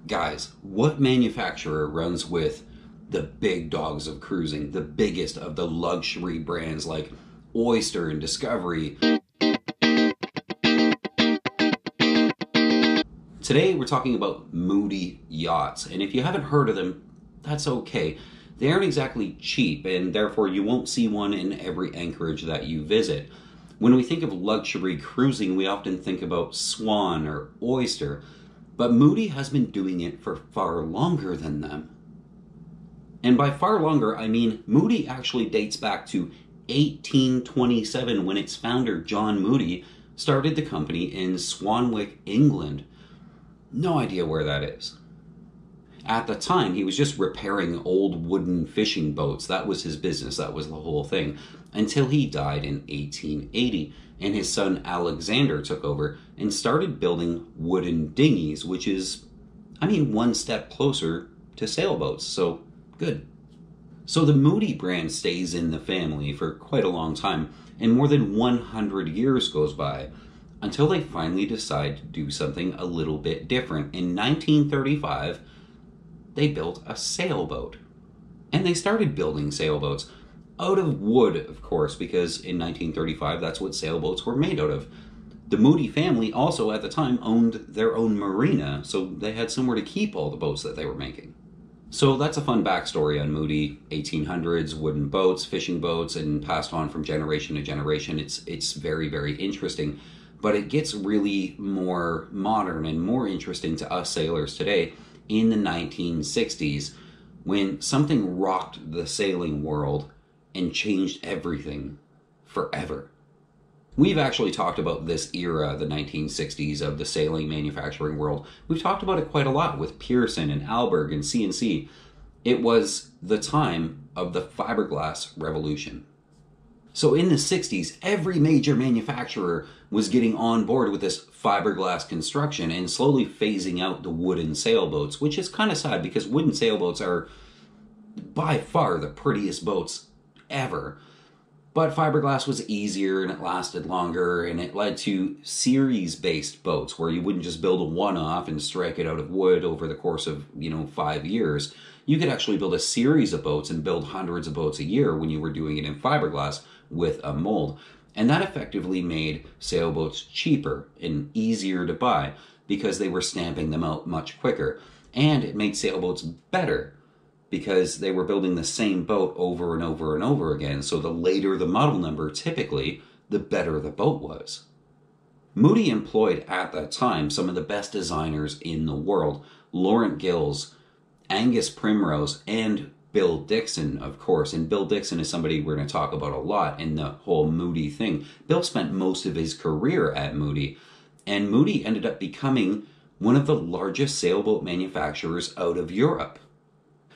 Guys, what manufacturer runs with the big dogs of cruising, the biggest of the luxury brands like Oyster and Discovery? Today we're talking about Moody yachts, and if you haven't heard of them, that's okay. They aren't exactly cheap, and therefore you won't see one in every anchorage that you visit. When we think of luxury cruising, we often think about Swan or Oyster, but Moody has been doing it for far longer than them. And by far longer, I mean Moody actually dates back to 1827 when its founder, John Moody, started the company in Swanwick, England. No idea where that is. At the time, he was just repairing old wooden fishing boats. That was his business. That was the whole thing. Until he died in 1880, and his son Alexander took over and started building wooden dinghies, which is, one step closer to sailboats, so good. So the Moody brand stays in the family for quite a long time, and more than 100 years goes by, until they finally decide to do something a little bit different. In 1935, they built a sailboat. And they started building sailboats out of wood, of course, because in 1935, that's what sailboats were made out of. The Moody family also, at the time, owned their own marina, so they had somewhere to keep all the boats that they were making. So that's a fun backstory on Moody. 1800s, wooden boats, fishing boats, and passed on from generation to generation. It's very, very interesting. But it gets really more modern and more interesting to us sailors today in the 1960s, when something rocked the sailing world and changed everything forever. We've actually talked about this era, the 1960s, of the sailing manufacturing world. We've talked about it quite a lot with Pearson and Alberg and C&C. It was the time of the fiberglass revolution. So in the 60s, every major manufacturer was getting on board with this fiberglass construction and slowly phasing out the wooden sailboats, which is kind of sad because wooden sailboats are by far the prettiest boats ever. But fiberglass was easier and it lasted longer, and it led to series-based boats where you wouldn't just build a one-off and strike it out of wood over the course of, 5 years. You could actually build a series of boats and build hundreds of boats a year when you were doing it in fiberglass with a mold. And that effectively made sailboats cheaper and easier to buy because they were stamping them out much quicker. And it made sailboats better because they were building the same boat over and over and over again. So the later the model number, typically, the better the boat was. Moody employed at that time some of the best designers in the world. Laurent Gills, Angus Primrose, and Bill Dixon, of course. And Bill Dixon is somebody we're going to talk about a lot in the whole Moody thing. Bill spent most of his career at Moody, and Moody ended up becoming one of the largest sailboat manufacturers out of Europe.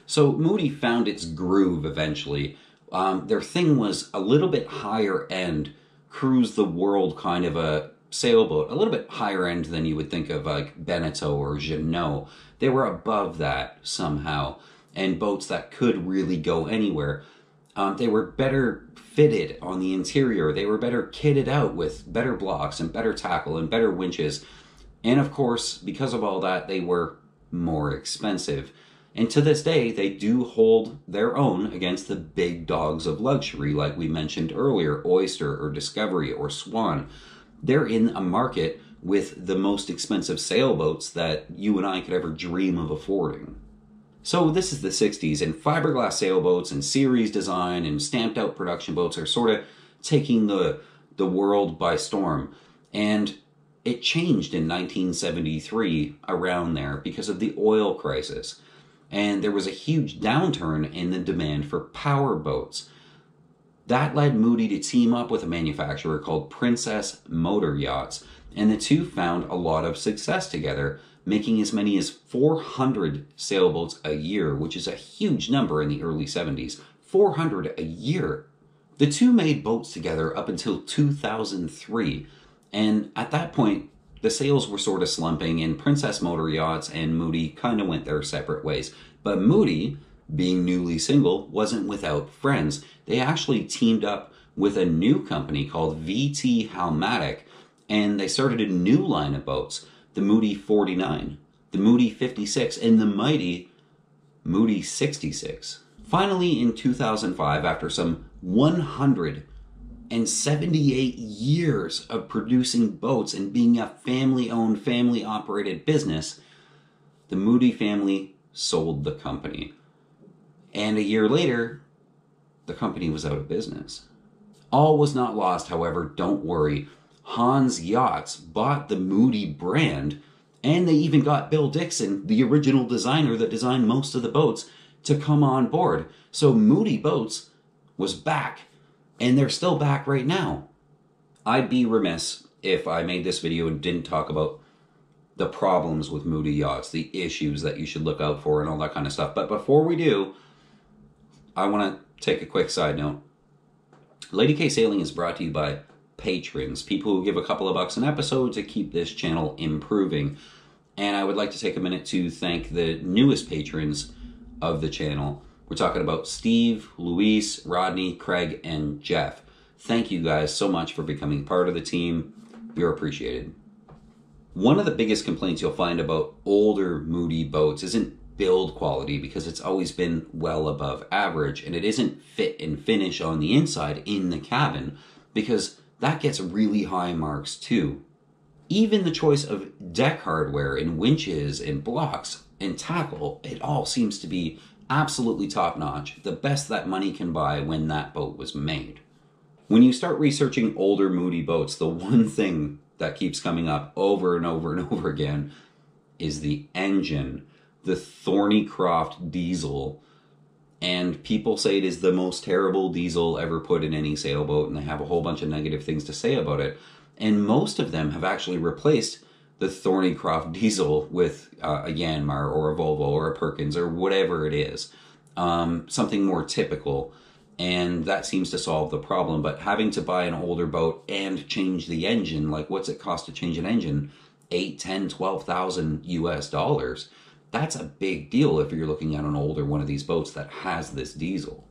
So Moody found its groove eventually. Their thing was a little bit higher end, cruise the world kind of a sailboat, a little bit higher end than you would think of like Beneteau or Jeanneau. They were above that somehow, and boats that could really go anywhere. They were better fitted on the interior. They were better kitted out with better blocks and better tackle and better winches. And of course, because of all that, they were more expensive. And to this day, they do hold their own against the big dogs of luxury, like we mentioned earlier, Oyster or Discovery or Swan. They're in a market with the most expensive sailboats that you and I could ever dream of affording. So this is the 60s, and fiberglass sailboats and series design and stamped out production boats are sort of taking the world by storm. And it changed in 1973 around there because of the oil crisis. And there was a huge downturn in the demand for power boats. That led Moody to team up with a manufacturer called Princess Motor Yachts, and the two found a lot of success together, making as many as 400 sailboats a year, which is a huge number in the early 70s. 400 a year. The two made boats together up until 2003, and at that point, the sales were sort of slumping, and Princess Motor Yachts and Moody kind of went their separate ways. But Moody, being newly single, wasn't without friends. They actually teamed up with a new company called VT Halmatic, and they started a new line of boats, the Moody 49. the Moody 56, and the mighty Moody 66. Finally, in 2005, after some 178 years of producing boats and being a family-owned, family-operated business, the Moody family sold the company. And a year later, the company was out of business. All was not lost, however, don't worry. Hans Yachts bought the Moody brand, and they even got Bill Dixon, the original designer that designed most of the boats, to come on board. So Moody Boats was back, and they're still back right now. I'd be remiss if I made this video and didn't talk about the problems with Moody Yachts, the issues that you should look out for and all that kind of stuff. But before we do, I want to take a quick side note. Lady K Sailing is brought to you by patrons, people who give a couple of bucks an episode to keep this channel improving. And I would like to take a minute to thank the newest patrons of the channel. We're talking about Steve, Luis, Rodney, Craig, and Jeff. Thank you guys so much for becoming part of the team. You're appreciated. One of the biggest complaints you'll find about older Moody boats isn't build quality, because it's always been well above average, and it isn't fit and finish on the inside in the cabin, because that gets really high marks too. Even the choice of deck hardware and winches and blocks and tackle, it all seems to be absolutely top-notch, the best that money can buy when that boat was made. When you start researching older Moody boats, the one thing that keeps coming up over and over and over again is the engine, the Thornycroft diesel. And people say it is the most terrible diesel ever put in any sailboat, and they have a whole bunch of negative things to say about it. And most of them have actually replaced the Thornycroft diesel with a Yanmar or a Volvo or a Perkins or whatever it is, something more typical. And that seems to solve the problem. But having to buy an older boat and change the engine, like what's it cost to change an engine? 8, 10, 12,000 US dollars. That's a big deal if you're looking at an older one of these boats that has this diesel.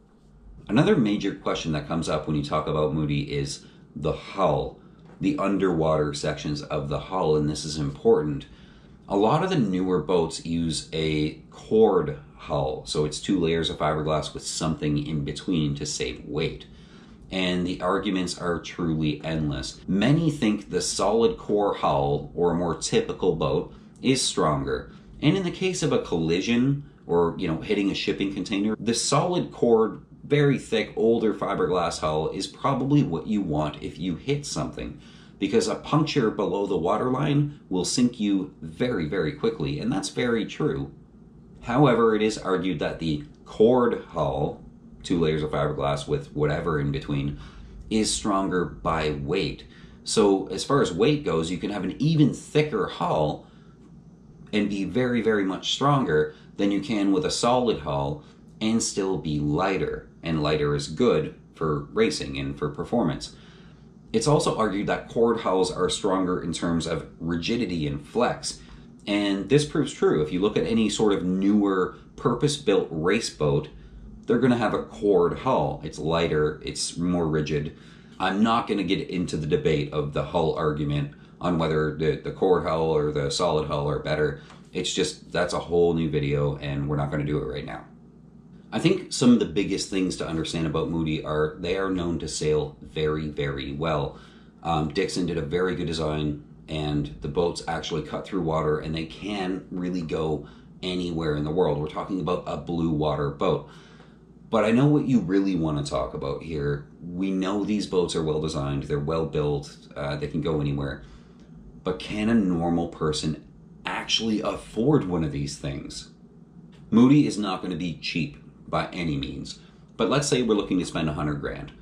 Another major question that comes up when you talk about Moody is the hull, the underwater sections of the hull, and this is important. A lot of the newer boats use a cord hull, so it's 2 layers of fiberglass with something in between to save weight. And the arguments are truly endless. Many think the solid core hull, or a more typical boat, is stronger. And in the case of a collision or, hitting a shipping container, the solid core, very thick, older fiberglass hull is probably what you want if you hit something, because a puncture below the waterline will sink you very, very quickly, and that's very true. However, it is argued that the cord hull, 2 layers of fiberglass with whatever in between, is stronger by weight. So as far as weight goes, you can have an even thicker hull and be very, very much stronger than you can with a solid hull and still be lighter. And lighter is good for racing and for performance. It's also argued that cord hulls are stronger in terms of rigidity and flex. And this proves true. If you look at any sort of newer purpose-built race boat, they're going to have a cord hull. It's lighter, it's more rigid. I'm not going to get into the debate of the hull argument on whether the cord hull or the solid hull are better. It's just, that's a whole new video, and we're not going to do it right now. I think some of the biggest things to understand about Moody are they are known to sail very, very well. Dixon did a very good design, and the boats actually cut through water, and they can really go anywhere in the world. We're talking about a blue water boat. But I know what you really want to talk about here. We know these boats are well designed, they're well built, they can go anywhere. But can a normal person actually afford one of these things? Moody is not going to be cheap by any means. But let's say we're looking to spend 100 grand.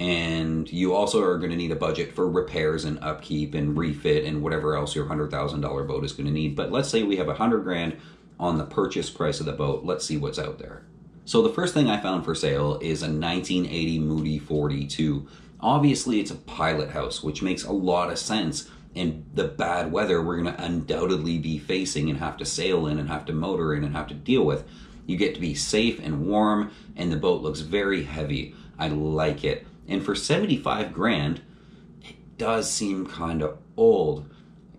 And you also are going to need a budget for repairs and upkeep and refit and whatever else your $100,000 boat is going to need. But let's say we have 100 grand on the purchase price of the boat. Let's see what's out there. So the first thing I found for sale is a 1980 Moody 42. Obviously it's a pilot house, which makes a lot of sense. In the bad weather we're going to undoubtedly be facing and have to sail in and have to motor in and have to deal with. You get to be safe and warm, and the boat looks very heavy. I like it. And for 75 grand, it does seem kind of old.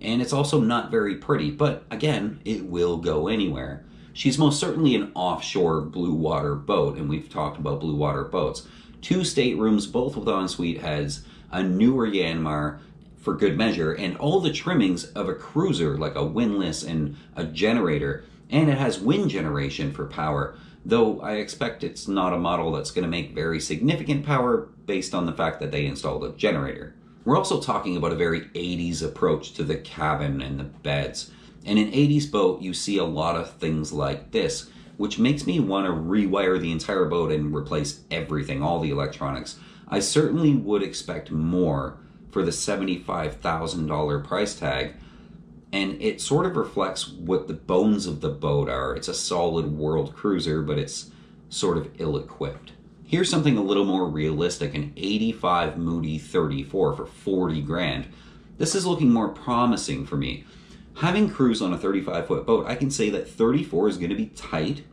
And it's also not very pretty, but again, it will go anywhere. She's most certainly an offshore blue water boat, and we've talked about blue water boats. 2 staterooms, both with ensuite heads, a newer Yanmar for good measure, and all the trimmings of a cruiser, like a windlass and a generator, and it has wind generation for power, though I expect it's not a model that's going to make very significant power based on the fact that they installed a generator. We're also talking about a very 80s approach to the cabin and the beds. In an 80s boat, you see a lot of things like this, which makes me want to rewire the entire boat and replace everything, all the electronics. I certainly would expect more for the $75,000 price tag, and it sort of reflects what the bones of the boat are. It's a solid world cruiser, but it's sort of ill-equipped. Here's something a little more realistic, an 85 Moody 34 for 40 grand. This is looking more promising for me. Having cruised on a 35-foot boat, I can say that 34 is going to be tight,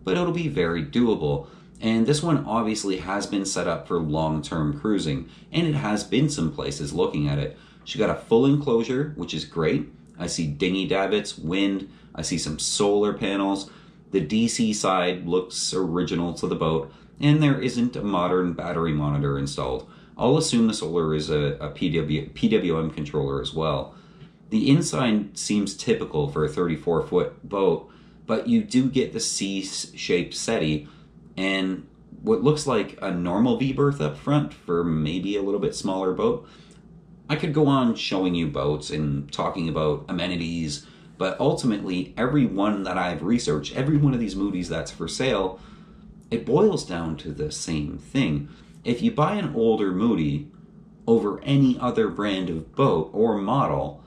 but it'll be very doable. And this one obviously has been set up for long-term cruising, and it has been some places looking at it. She got a full enclosure, which is great. I see dinghy davits, wind, I see some solar panels. The DC side looks original to the boat, and there isn't a modern battery monitor installed. I'll assume the solar is a PWM controller as well. The inside seems typical for a 34-foot boat, but you do get the C-shaped settee and what looks like a normal V-berth up front for maybe a little bit smaller boat. I could go on showing you boats and talking about amenities, but ultimately every one that I've researched, every one of these Moody's that's for sale, it boils down to the same thing. If you buy an older Moody over any other brand of boat or model,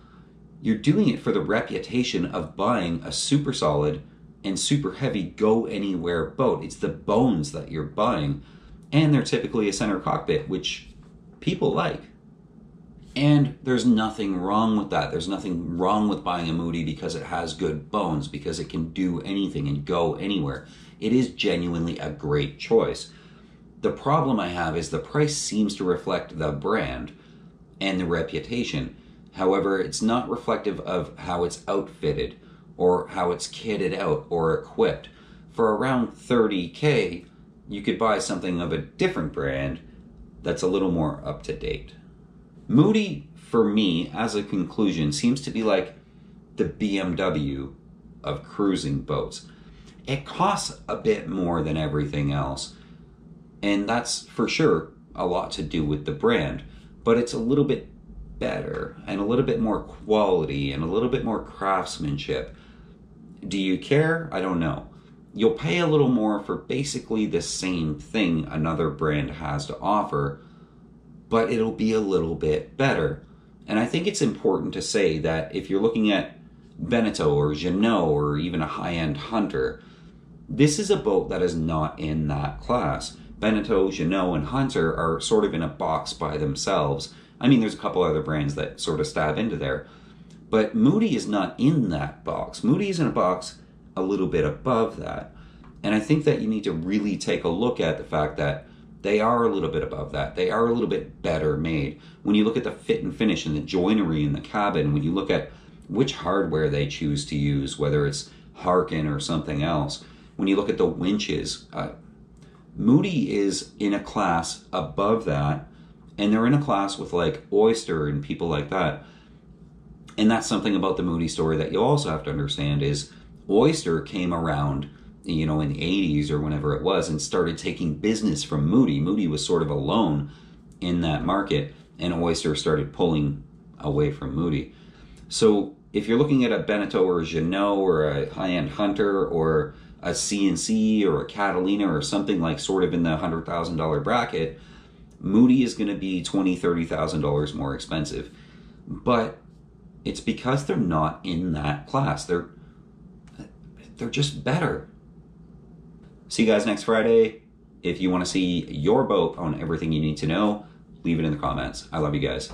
you're doing it for the reputation of buying a super solid and super heavy go-anywhere boat. It's the bones that you're buying, and they're typically a center cockpit, which people like. And there's nothing wrong with that. There's nothing wrong with buying a Moody because it has good bones, because it can do anything and go anywhere. It is genuinely a great choice. The problem I have is the price seems to reflect the brand and the reputation. However, it's not reflective of how it's outfitted or how it's kitted out or equipped. For around $30K, you could buy something of a different brand that's a little more up to date. Moody, for me, as a conclusion, seems to be like the BMW of cruising boats. It costs a bit more than everything else, and that's for sure a lot to do with the brand, but it's a little bit better and a little bit more quality and a little bit more craftsmanship. Do you care? I don't know. You'll pay a little more for basically the same thing another brand has to offer, but it'll be a little bit better. And I think it's important to say that if you're looking at Beneteau or Jeanneau or even a high-end Hunter, this is a boat that is not in that class. Beneteau, Jeanneau, and Hunter are sort of in a box by themselves. I mean, there's a couple other brands that sort of stab into there, but Moody is not in that box. Moody is in a box a little bit above that. And I think that you need to really take a look at the fact that they are a little bit above that. They are a little bit better made. When you look at the fit and finish and the joinery in the cabin, when you look at which hardware they choose to use, whether it's Harkin or something else, when you look at the winches, Moody is in a class above that, and they're in a class with like Oyster and people like that. And that's something about the Moody story that you also have to understand is Oyster came around, you know, in the 80s or whenever it was, and started taking business from Moody. Moody was sort of alone in that market, and Oyster started pulling away from Moody. So if you're looking at a Beneteau or a Jeanneau or a high-end Hunter or a C&C or a Catalina or something like sort of in the $100,000 bracket, Moody is going to be $20,000, $30,000 more expensive. But it's because they're not in that class. They're just better. See you guys next Friday. If you want to see your boat on everything you need to know, leave it in the comments. I love you guys.